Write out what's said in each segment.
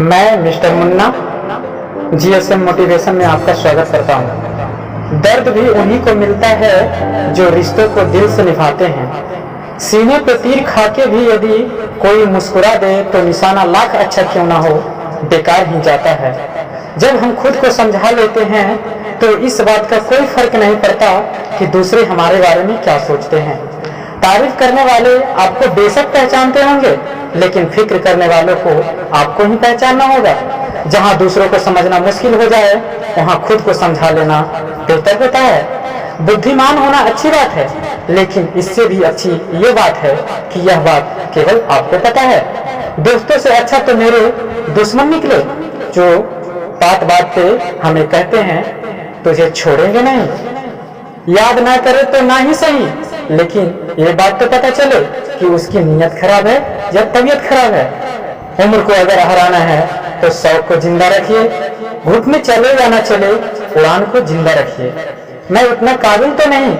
मैं mister Munna GSM motivation में आपका स्वागत करता हूँ। दर्द भी उन्हीं को मिलता है जो रिश्तों को दिल से निभाते हैं। सीने पे तीर खाके भी यदि कोई मुस्कुरा दे तो निशाना लाख अच्छा क्यों ना हो, बेकार ही जाता है। जब हम खुद को समझा लेते हैं तो इस बात का कोई फर्क नहीं पड़ता कि दूसरे हमारे बारे में क्या सोचते हैं। तारीफ करने वाले आपको बेशक पहचानते होंगे, लेकिन फिक्र करने वालों को आपको ही पहचानना होगा। जहां दूसरों को समझना मुश्किल हो जाए वहां खुद को समझा लेना बेहतर होता है। बुद्धिमान होना अच्छी बात है, लेकिन इससे भी अच्छी ये बात है कि यह बात केवल आपको पता है। दोस्तों से अच्छा तो मेरे दुश्मन निकले, जो बात बात पे हमें कहते हैं तुझे छोड़ेंगे नहीं। याद ना करे तो ना ही सही, लेकिन ये बात तो पता चले कि उसकी नीयत खराब है या तबीयत खराब है। उम्र को अगर हराना है तो शौक को जिंदा रखिए। घुट में चले या ना चले, उड़ान को जिंदा रखिए। मैं उतना काबिल तो नहीं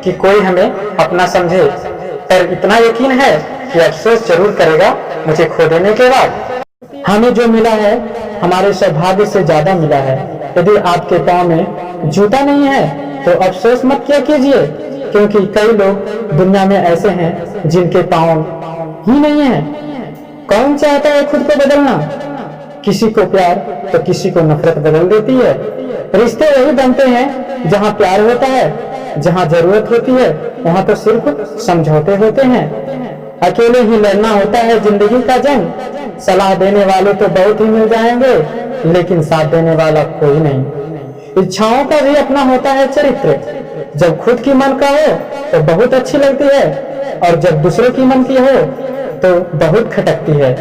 कि कोई हमें अपना समझे, पर इतना यकीन है कि अफसोस जरूर करेगा मुझे खो देने के बाद। हमें जो मिला है हमारे सौभाग्य से ज्यादा मिला है। यदि आपके पाँव में जूता नहीं है तो अफसोस मत क्या कीजिए, क्योंकि कई लोग दुनिया में ऐसे हैं जिनके पाँव ही नहीं है। कौन चाहता है खुद को बदलना? किसी को प्यार तो किसी को नफरत बदल देती है। रिश्ते वही बनते हैं जहाँ प्यार होता है, जहाँ जरूरत होती है वहाँ तो सिर्फ समझौते होते हैं। अकेले ही लड़ना होता है जिंदगी का जंग। सलाह देने वाले तो बहुत ही मिल जाएंगे, लेकिन साथ देने वाला कोई नहीं। इच्छाओं का भी अपना होता है चरित्र। जब खुद की मन का हो तो बहुत अच्छी लगती है, और जब दूसरे की मन की हो तो बहुत खटकती है।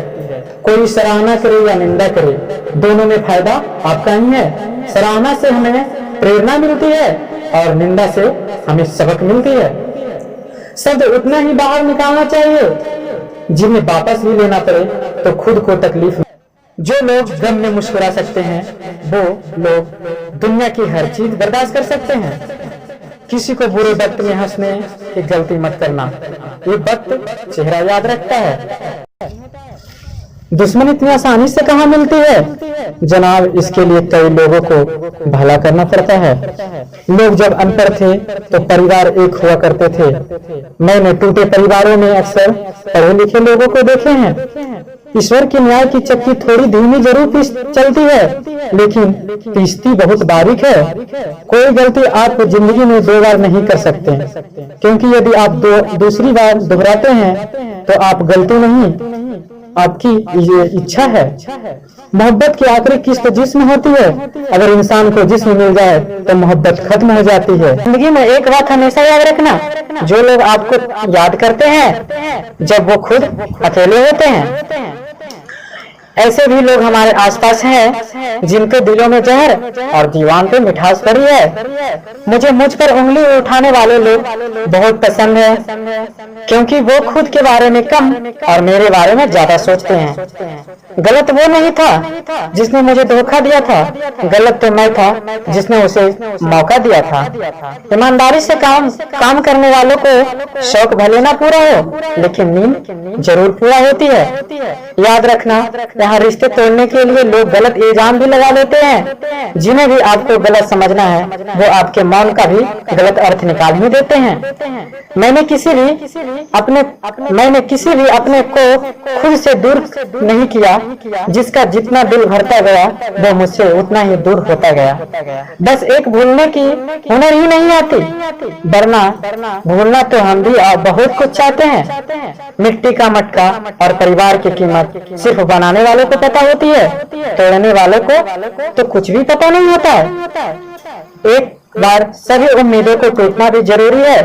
कोई सराहना करे या निंदा करे, दोनों में फायदा आपका ही है। सराहना से हमें प्रेरणा मिलती है और निंदा से हमें सबक मिलती है। शब्द उतना ही बाहर निकालना चाहिए जिन्हें वापस भी लेना पड़े तो खुद को तकलीफ। जो लोग गम में मुस्कुरा सकते हैं वो लोग दुनिया की हर चीज बर्दाश्त कर सकते हैं। किसी को बुरे वक्त में हंसने की गलती मत करना, ये वक्त चेहरा याद रखता है। दुश्मन इतनी आसानी से कहाँ मिलती है जनाब, इसके लिए कई लोगों को भला करना पड़ता है। लोग जब अनपढ़ थे तो परिवार एक हुआ करते थे। मैंने टूटे परिवारों में अक्सर पढ़े लिखे लोगों को देखे हैं। ईश्वर की न्याय की चक्की थोड़ी धीमी जरूर चलती है, लेकिन पीसती बहुत बारीक है। कोई गलती आप जिंदगी में 2 बार नहीं कर सकते, क्योंकि यदि आप दूसरी बार दोहराते हैं तो आप गलती नहीं, आपकी ये इच्छा है। मोहब्बत की आखिरी किस्त जिस्म होती है। अगर इंसान को जिस्म मिल जाए तो मोहब्बत खत्म हो जाती है। जिंदगी में एक बात हमेशा याद रखना, जो लोग आपको याद करते हैं जब वो खुद अकेले होते हैं, ऐसे भी लोग हमारे आसपास हैं जिनके दिलों में जहर और दीवान पे मिठास भरी है। मुझे मुझ पर उंगली उठाने वाले लोग बहुत पसंद है, क्योंकि वो खुद के बारे में कम और मेरे बारे में ज्यादा सोचते हैं। गलत वो नहीं था जिसने मुझे धोखा दिया था, गलत तो मैं था जिसने उसे मौका दिया था। ईमानदारी से काम करने वालों को शौक भले ना पूरा हो, लेकिन नींद जरूर पूरा होती है। याद रखना, यहाँ रिश्ते तोड़ने के लिए लोग गलत इल्जाम भी लगा लेते हैं। जिन्हें भी आपको गलत समझना है वो आपके मौन का भी गलत अर्थ निकाल ही देते हैं। मैंने किसी भी अपने को खुद से दूर नहीं किया। जिसका जितना दिल भरता गया वो मुझसे उतना ही दूर होता गया। बस एक भूलने की हुनर ही नहीं आती, वरना भूलना तो हम भी बहुत कुछ चाहते हैं। मिट्टी का मटका और परिवार की कीमत सिर्फ बनाने वालों को पता होती है, तोड़ने वालों को तो कुछ भी पता नहीं होता है। एक बार सभी उम्मीदों को टूटना भी जरूरी है,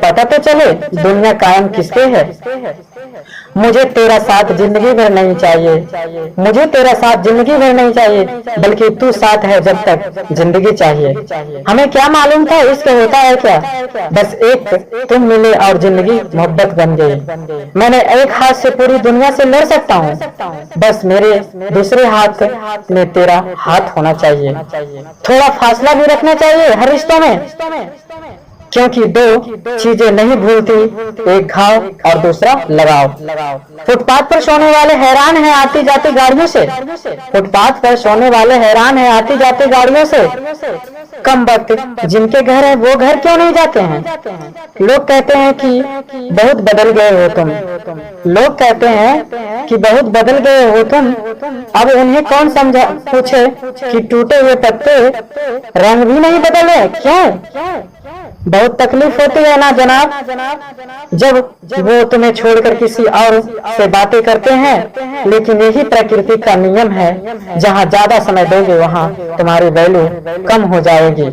पता तो चले दुनिया कायम किसके है। मुझे तेरा साथ जिंदगी भर नहीं चाहिए, मुझे तेरा साथ जिंदगी भर नहीं चाहिए, बल्कि तू साथ है जब तक जिंदगी चाहिए। हमें क्या मालूम था इश्क होता है क्या, बस एक तुम मिले और जिंदगी मोहब्बत बन गई। मैंने एक हाथ से पूरी दुनिया से लड़ सकता हूँ, बस मेरे दूसरे हाथ में तेरा हाथ होना चाहिए। थोड़ा फासला भी रखना चाहिए हर रिश्तों में। क्योंकि दो चीजें नहीं भूलती, एक घाव और दूसरा लगाव। फुटपाथ पर सोने वाले हैरान हैं आती जाती गाड़ियों से, फुटपाथ पर सोने वाले हैरान हैं आती जाती गाड़ियों से। कम वक्त जिनके घर है वो घर क्यों नहीं जाते हैं? लोग कहते हैं कि बहुत बदल गए हो तुम, लोग कहते हैं कि बहुत बदल गए हो तुम। अब उन्हें कौन समझा पूछे कि टूटे हुए पत्ते रंग भी नहीं बदले क्यों? बहुत तकलीफ होती है ना जनाब, जब वो तुम्हें छोड़कर किसी और से बातें करते हैं। लेकिन यही प्रकृति का नियम है, जहाँ ज्यादा समय दोगे वहाँ तुम्हारी वैल्यू कम हो जाएगी।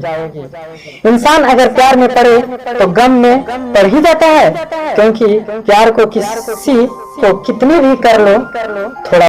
इंसान अगर प्यार में पड़े तो गम में पड़ ही जाता है, क्योंकि प्यार को किसी को कितनी भी कर लो थोड़ा